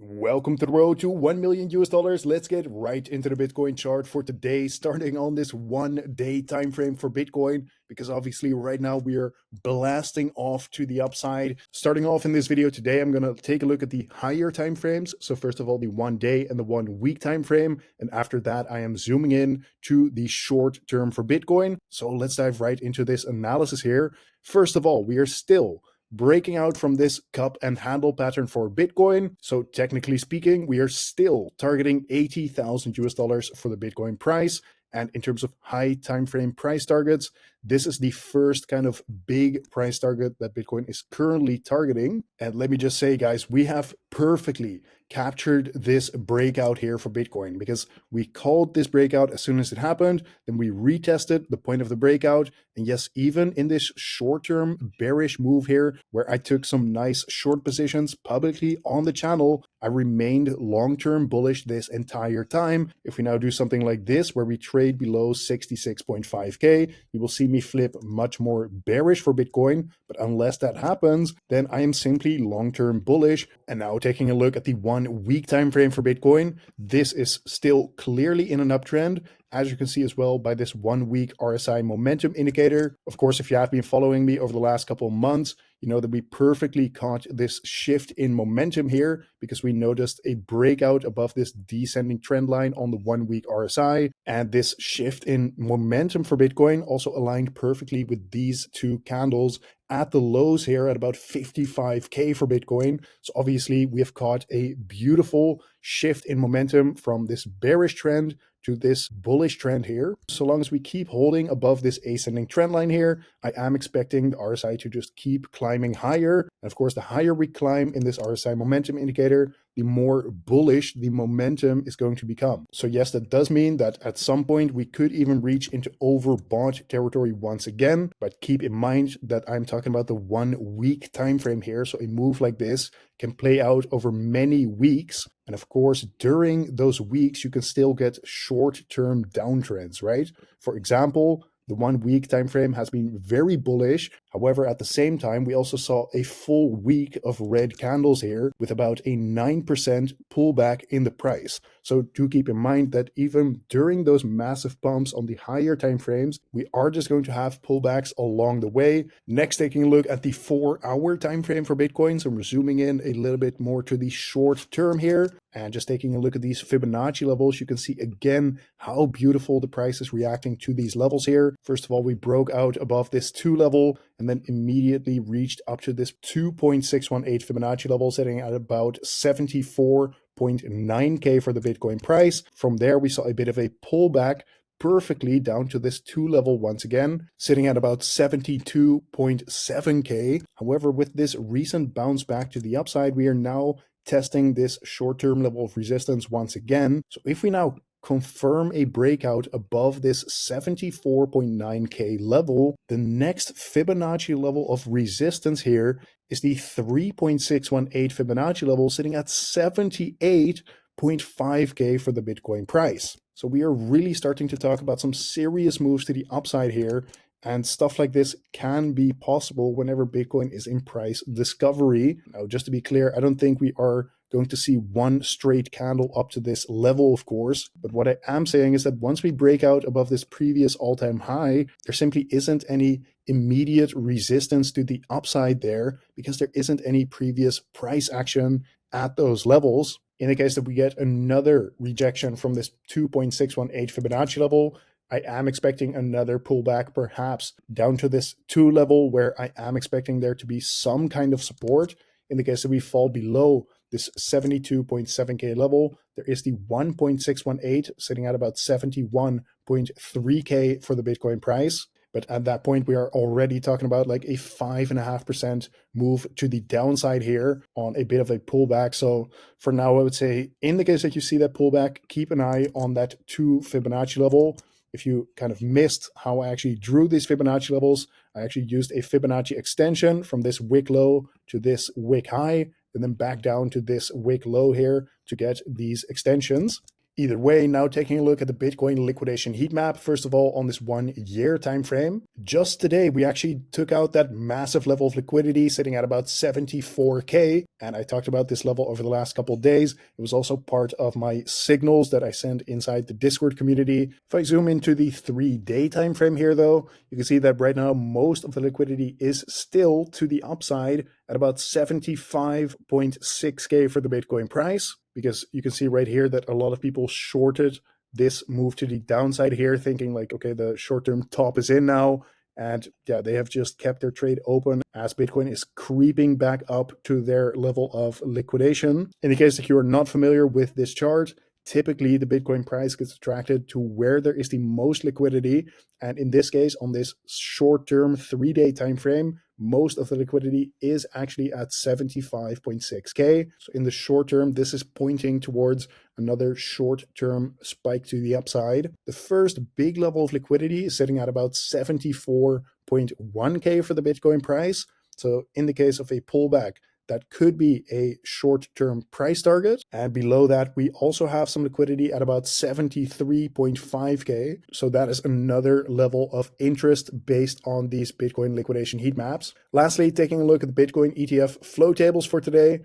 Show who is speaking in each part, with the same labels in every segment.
Speaker 1: Welcome to the road to 1 million US dollars. Let's get right into the Bitcoin chart for today, starting on this 1 day time frame for Bitcoin, because obviously right now we are blasting off to the upside. Starting off in this video today, I'm going to take a look at the higher time frames. So first of all, the 1 day and the 1 week time frame. And after that, I am zooming in to the short term for Bitcoin. So let's dive right into this analysis here. First of all, we are still breaking out from this cup and handle pattern for Bitcoin. So technically speaking, we are still targeting 80,000 US dollars for the Bitcoin price. And in terms of high time frame price targets, this is the first kind of big price target that Bitcoin is currently targeting. And let me just say, guys, we have perfectly captured this breakout here for Bitcoin, because we called this breakout as soon as it happened. Then we retested the point of the breakout. And yes, even in this short-term bearish move here, where I took some nice short positions publicly on the channel, I remained long-term bullish this entire time. If we now do something like this, where we trade below 66.5K, you will see me flip much more bearish for Bitcoin. But unless that happens, then I am simply long-term bullish. And now taking a look at the 1 week time frame for Bitcoin, this is still clearly in an uptrend, as you can see as well by this 1 week RSI momentum indicator. Of course, if you have been following me over the last couple of months, you know that we perfectly caught this shift in momentum here, because we noticed a breakout above this descending trend line on the 1 week RSI. And this shift in momentum for Bitcoin also aligned perfectly with these two candles at the lows here at about 55K for Bitcoin. So obviously we have caught a beautiful shift in momentum from this bearish trend to this bullish trend here. So long as we keep holding above this ascending trend line here, I am expecting the RSI to just keep climbing higher. And of course, the higher we climb in this RSI momentum indicator, the more bullish the momentum is going to become. So yes, that does mean that at some point we could even reach into overbought territory once again. But keep in mind that I'm talking about the 1 week time frame here. So a move like this can play out over many weeks. And of course, during those weeks, you can still get short-term downtrends, right? For example, the 1 week time frame has been very bullish. However, at the same time, we also saw a full week of red candles here with about a 9% pullback in the price. So do keep in mind that even during those massive pumps on the higher time frames, we are just going to have pullbacks along the way. Next, taking a look at the 4-hour time frame for Bitcoin. So we're zooming in a little bit more to the short term here. And just taking a look at these Fibonacci levels, you can see again how beautiful the price is reacting to these levels here. First of all, we broke out above this 2 level and then immediately reached up to this 2.618 Fibonacci level, sitting at about 74.9K for the Bitcoin price. From there, we saw a bit of a pullback perfectly down to this 2 level once again, sitting at about 72.7K. However, with this recent bounce back to the upside, we are now testing this short-term level of resistance once again. So if we now confirm a breakout above this 74.9K level, the next Fibonacci level of resistance here is the 3.618 Fibonacci level, sitting at 78.5K for the Bitcoin price. So we are really starting to talk about some serious moves to the upside here. And stuff like this can be possible whenever Bitcoin is in price discovery. Now, just to be clear, I don't think we are going to see one straight candle up to this level, of course. But what I am saying is that once we break out above this previous all-time high, there simply isn't any immediate resistance to the upside there, because there isn't any previous price action at those levels. In the case that we get another rejection from this 2.618 Fibonacci level, I am expecting another pullback, perhaps down to this 2 level, where I am expecting there to be some kind of support. In the case that we fall below this 72.7K level, there is the 1.618 sitting at about 71.3K for the Bitcoin price. But at that point, we are already talking about like a 5.5% move to the downside here on a bit of a pullback. So for now, I would say in the case that you see that pullback, keep an eye on that 2 Fibonacci level. If you kind of missed how I actually drew these Fibonacci levels, I actually used a Fibonacci extension from this wick low to this wick high, and then back down to this wick low here to get these extensions. Either way, now taking a look at the Bitcoin liquidation heat map, first of all, on this 1 year time frame. Just today, we actually took out that massive level of liquidity sitting at about 74K. And I talked about this level over the last couple of days. It was also part of my signals that I sent inside the Discord community. If I zoom into the 3-day time frame here, though, you can see that right now most of the liquidity is still to the upside at about 75.6K for the Bitcoin price, because you can see right here that a lot of people shorted this move to the downside here, thinking like, okay, the short-term top is in now. And yeah, they have just kept their trade open as Bitcoin is creeping back up to their level of liquidation. In the case that you are not familiar with this chart, typically the Bitcoin price gets attracted to where there is the most liquidity. And in this case, on this short-term 3-day time frame, most of the liquidity is actually at 75.6K. So in the short term, this is pointing towards another short-term spike to the upside. The first big level of liquidity is sitting at about 74.1K for the Bitcoin price. So in the case of a pullback, that could be a short-term price target. And below that, we also have some liquidity at about 73.5K. So that is another level of interest based on these Bitcoin liquidation heat maps. Lastly, taking a look at the Bitcoin ETF flow tables for today.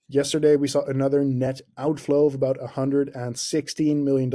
Speaker 1: Yesterday, we saw another net outflow of about $116 million.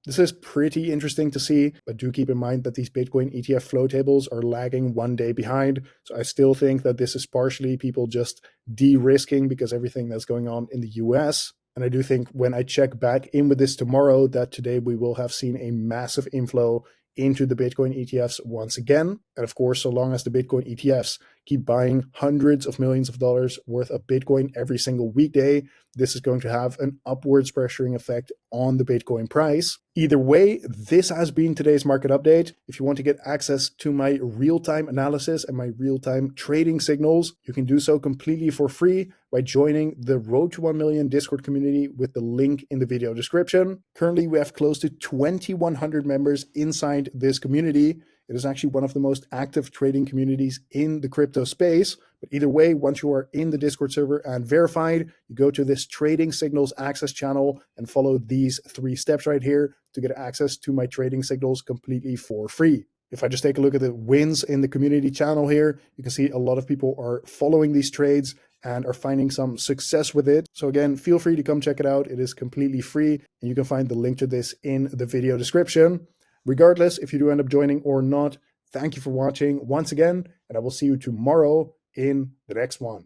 Speaker 1: This is pretty interesting to see, but do keep in mind that these Bitcoin ETF flow tables are lagging 1 day behind. So I still think that this is partially people just de-risking because everything that's going on in the US. And I do think when I check back in with this tomorrow, that today we will have seen a massive inflow into the Bitcoin ETFs once again. And of course, so long as the Bitcoin ETFs keep buying hundreds of millions of dollars worth of Bitcoin every single weekday, this is going to have an upwards pressuring effect on the Bitcoin price. Either way, this has been today's market update. If you want to get access to my real-time analysis and my real-time trading signals, you can do so completely for free by joining the Road to 1 Million Discord community with the link in the video description. Currently, we have close to 2,100 members inside this community. It is actually one of the most active trading communities in the crypto space. But either way, once you are in the Discord server and verified, you go to this trading signals access channel and follow these 3 steps right here to get access to my trading signals completely for free. If I just take a look at the wins in the community channel here, you can see a lot of people are following these trades and are finding some success with it. So again, feel free to come check it out. It is completely free, and you can find the link to this in the video description. Regardless, if you do end up joining or not, thank you for watching once again, and I will see you tomorrow in the next one.